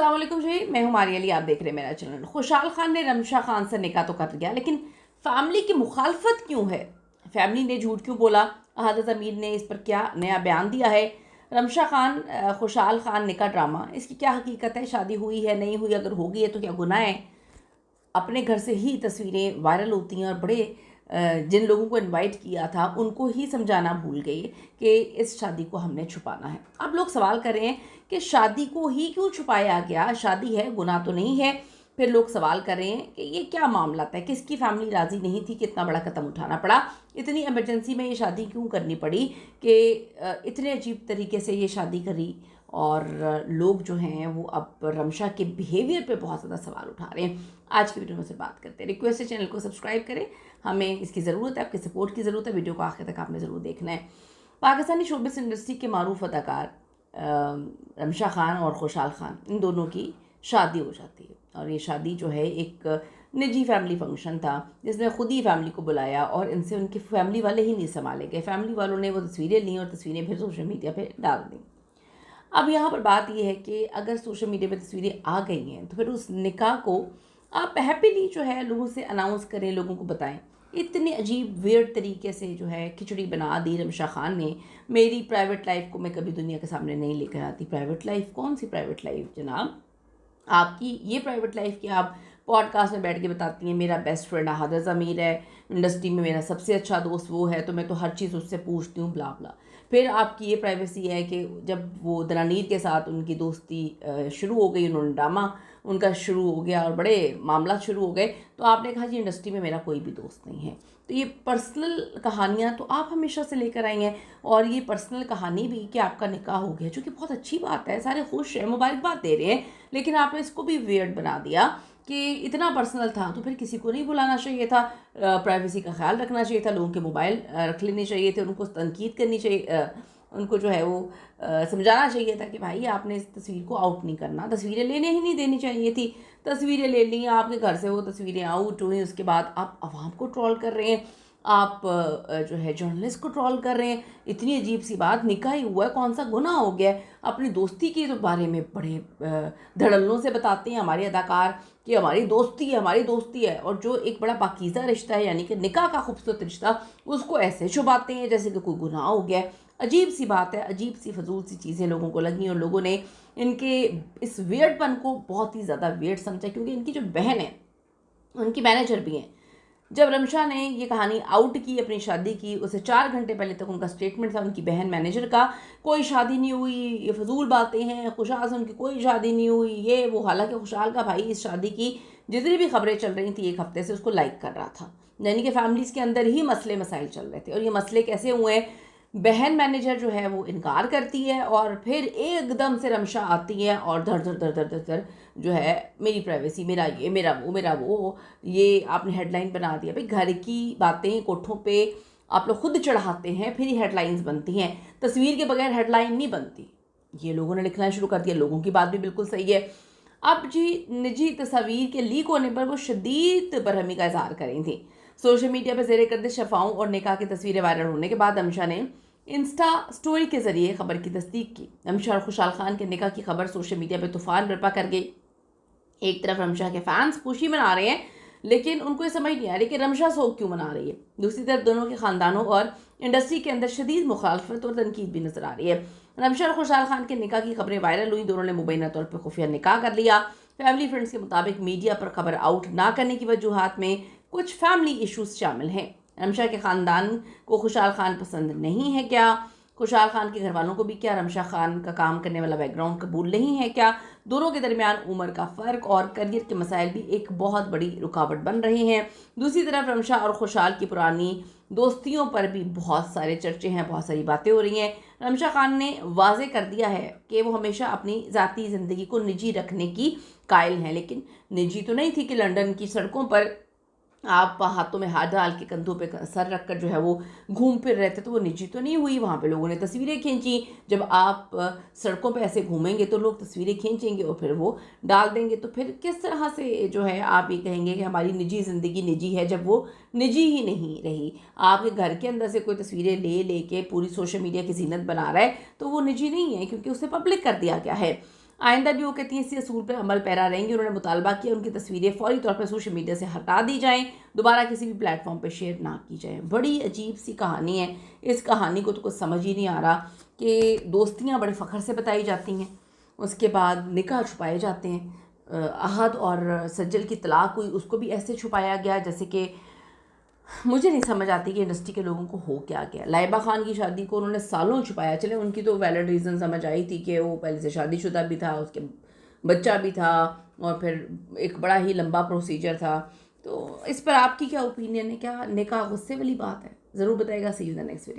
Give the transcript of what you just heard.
अस्सलाम वालेकुम जी, मैं हूँ मारिया अली। आप देख रहे हैं मेरा चैनल। खुशहाल खान ने रमशा खान से निकाह तो कर लिया, लेकिन फैमिली की मुखालफत क्यों है? फैमिली ने झूठ क्यों बोला? अहाद अमीर ने इस पर क्या नया बयान दिया है? रमशा खान खुशहाल खान निकाह ड्रामा, इसकी क्या हकीकत है? शादी हुई है, नहीं हुई? अगर होगी है तो क्या गुनाह है? अपने घर से ही तस्वीरें वायरल होती हैं और बड़े जिन लोगों को इनवाइट किया था उनको ही समझाना भूल गई कि इस शादी को हमने छुपाना है। अब लोग सवाल कर रहे हैं कि शादी को ही क्यों छुपाया गया? शादी है, गुनाह तो नहीं है। फिर लोग सवाल कर रहे हैं कि ये क्या मामला था, किसकी फैमिली राज़ी नहीं थी कि इतना बड़ा कदम उठाना पड़ा, इतनी इमरजेंसी में ये शादी क्यों करनी पड़ी कि इतने अजीब तरीके से ये शादी करी। और लोग जो हैं वो अब रमशा के बिहेवियर पे बहुत ज़्यादा सवाल उठा रहे हैं। आज की वीडियो में से बात करते हैं। रिक्वेस्ट है चैनल को सब्सक्राइब करें, हमें इसकी ज़रूरत है, आपके सपोर्ट की ज़रूरत है। वीडियो को आखिर तक आपने ज़रूर देखना है। पाकिस्तानी शोबिस इंडस्ट्री के मारूफ अदाकार रमशा खान और खुशहाल खान, इन दोनों की शादी हो जाती है। और ये शादी जो है एक निजी फैमिली फंक्शन था जिसमें खुद ही फैमिली को बुलाया और इनसे उनके फैमिली वाले ही नहीं संभाले गए। फैमिली वालों ने वो तस्वीरें ली और तस्वीरें फिर सोशल मीडिया पर डाल दी। अब यहाँ पर बात यह है कि अगर सोशल मीडिया पे तस्वीरें आ गई हैं तो फिर उस निकाह को आप हैप्पीली जो है लोगों से अनाउंस करें, लोगों को बताएं। इतने अजीब वियर्ड तरीके से जो है खिचड़ी बना दी रमशा खान ने। मेरी प्राइवेट लाइफ को मैं कभी दुनिया के सामने नहीं लेकर आती। Private life? कौन सी प्राइवेट लाइफ जनाब? आपकी ये प्राइवेट लाइफ की आप पॉडकास्ट में बैठ के बताती हैं मेरा बेस्ट फ्रेंड अहाद ज़मीर है, इंडस्ट्री में मेरा सबसे अच्छा दोस्त वो है, तो मैं तो हर चीज़ उससे पूछती हूँ, ब्ला ब्ला। फिर आपकी ये प्राइवेसी है कि जब वो दनानीर के साथ उनकी दोस्ती शुरू हो गई, उन्होंने ड्रामा उनका शुरू हो गया और बड़े मामला शुरू हो गए, तो आपने कहा जी इंडस्ट्री में मेरा कोई भी दोस्त नहीं है। तो ये पर्सनल कहानियाँ तो आप हमेशा से लेकर आई हैं, और ये पर्सनल कहानी भी कि आपका निकाह हो गया, जो कि बहुत अच्छी बात है, सारे खुश हैं, मुबारकबाद दे रहे हैं, लेकिन आपने इसको भी वियर्ड बना दिया कि इतना पर्सनल था तो फिर किसी को नहीं बुलाना चाहिए था। प्राइवेसी का ख्याल रखना चाहिए था, लोगों के मोबाइल रख लेने चाहिए थे, उनको तनकीद करनी चाहिए, उनको जो है वो समझाना चाहिए था कि भाई आपने इस तस्वीर को आउट नहीं करना, तस्वीरें लेने ही नहीं देनी चाहिए थी। तस्वीरें ले ली, आपके घर से वो तस्वीरें आउट हुई, उसके बाद आप आवाम को ट्रोल कर रहे हैं, आप जो है जर्नलिस्ट को ट्रोल कर रहे हैं। इतनी अजीब सी बात, निकाह ही हुआ है, कौन सा गुनाह हो गया है? अपनी दोस्ती के तो बारे में बड़े धड़ल्लों से बताते हैं हमारे अदाकार कि हमारी दोस्ती है, हमारी दोस्ती है, और जो एक बड़ा पाकीज़ा रिश्ता है यानी कि निकाह का खूबसूरत रिश्ता, उसको ऐसे छुपाते हैं जैसे कि कोई गुनाह हो गया है। अजीब सी बात है, अजीब सी फजूल सी चीज़ें लोगों को लगी और लोगों ने इनके इस वियर्डपन को बहुत ही ज़्यादा वियर्ड समझा, क्योंकि इनकी जो बहन है उनकी मैनेजर भी हैं। जब रमशा ने ये कहानी आउट की, अपनी शादी की, उसे 4 घंटे पहले तक उनका स्टेटमेंट था उनकी बहन मैनेजर का, कोई शादी नहीं हुई, ये फजूल बातें हैं, खुशहाल से उनकी कोई शादी नहीं हुई, ये वो। हालांकि खुशहाल का भाई इस शादी की जितनी भी खबरें चल रही थी एक हफ्ते से उसको लाइक कर रहा था, यानी कि फैमिलीज़ के अंदर ही मसले मसाइल चल रहे थे। और ये मसले कैसे हुए हैं? बहन मैनेजर जो है वो इनकार करती है और फिर एकदम से रमशा आती है और धर धर धर धर धर धर जो है मेरी प्राइवेसी, मेरा ये, मेरा वो, मेरा वो। ये आपने हेडलाइन बना दिया। भाई घर की बातें कोठों पे आप लोग खुद चढ़ाते हैं, फिर ही हेडलाइंस बनती हैं, तस्वीर के बगैर हेडलाइन नहीं बनती। ये लोगों ने लिखना शुरू कर दिया। लोगों की बात भी बिल्कुल सही है। अब जी निजी तस्वीर के लीक होने पर वो शदीद बरहमी का इजहार करें थी। सोशल मीडिया पर ज़ेर गर्दिश शफाओं और निकाह की तस्वीरें वायरल होने के बाद रमशा ने इंस्टा स्टोरी के ज़रिए खबर की तस्दीक की। रमशा और खुशहाल खान के निकाह की खबर सोशल मीडिया पर तूफ़ान बर्पा कर गई। एक तरफ रमशा के फैंस खुशी मना रहे हैं, लेकिन उनको ये समझ नहीं आ रही कि रमशा सोग क्यों मना रही है। दूसरी तरफ दोनों के ख़ानदानों और इंडस्ट्री के अंदर शदीद मुखालफत और तनकीद भी नजर आ रही है। रमशा और खुशहाल खान के निकाह की खबरें वायरल हुई। दोनों ने मुबैना तौर पर खुफिया निकाह कर लिया। फैमिली फ्रेंड्स के मुताबिक मीडिया पर खबर आउट ना करने की वजूहात में कुछ फैमिली इशूज़ शामिल हैं। रमशा के ख़ानदान को खुशहाल खान पसंद नहीं है क्या? खुशहाल खान के घर वालों को भी क्या रमशा खान का काम करने वाला बैकग्राउंड कबूल नहीं है क्या? दोनों के दरमियान उम्र का फ़र्क और करियर के मसाइल भी एक बहुत बड़ी रुकावट बन रहे हैं। दूसरी तरफ रमशा और खुशहाल की पुरानी दोस्तियों पर भी बहुत सारे चर्चे हैं, बहुत सारी बातें हो रही हैं। रमशा खान ने वाजे कर दिया है कि वो हमेशा अपनी ज़ाती ज़िंदगी को निजी रखने की कायल हैं, लेकिन निजी तो नहीं थी कि लंदन की सड़कों पर आप हाथों में हाथ डाल के कंधों पे सर रखकर जो है वो घूम फिर रहे थे, तो वो निजी तो नहीं हुई। वहाँ पे लोगों ने तस्वीरें खींची। जब आप सड़कों पे ऐसे घूमेंगे तो लोग तस्वीरें खींचेंगे और फिर वो डाल देंगे, तो फिर किस तरह से जो है आप ये कहेंगे कि हमारी निजी ज़िंदगी निजी है, जब वो निजी ही नहीं रही। आपके घर के अंदर से कोई तस्वीरें ले के पूरी सोशल मीडिया की जीनत बना रहा है तो वो निजी नहीं है, क्योंकि उसे पब्लिक कर दिया गया है। आइंदा भी वो कहती हैं इसी असूल पर अमल पैरा रहेंगी। उन्होंने मुतालबा किया उनकी तस्वीरें फ़ौरी तौर पर सोशल मीडिया से हटा दी जाएँ, दोबारा किसी भी प्लेटफॉर्म पर शेयर ना की जाए। बड़ी अजीब सी कहानी है। इस कहानी को तो कुछ समझ ही नहीं आ रहा कि दोस्तियाँ बड़े फ़ख्र से बताई जाती हैं, उसके बाद निकाह छुपाए जाते हैं। अहद और सज्जल की तलाक हुई, उसको भी ऐसे छुपाया गया जैसे कि मुझे नहीं समझ आती कि इंडस्ट्री के लोगों को हो क्या गया। लाइबा खान की शादी को उन्होंने सालों छुपाया। चले उनकी तो वैलिड रीज़न समझ आई थी कि वो पहले से शादीशुदा भी था, उसके बच्चा भी था और फिर एक बड़ा ही लंबा प्रोसीजर था। तो इस पर आपकी क्या ओपिनियन है? क्या निकाह गुस्से वाली बात है? ज़रूर बताइएगा। See you in the next video.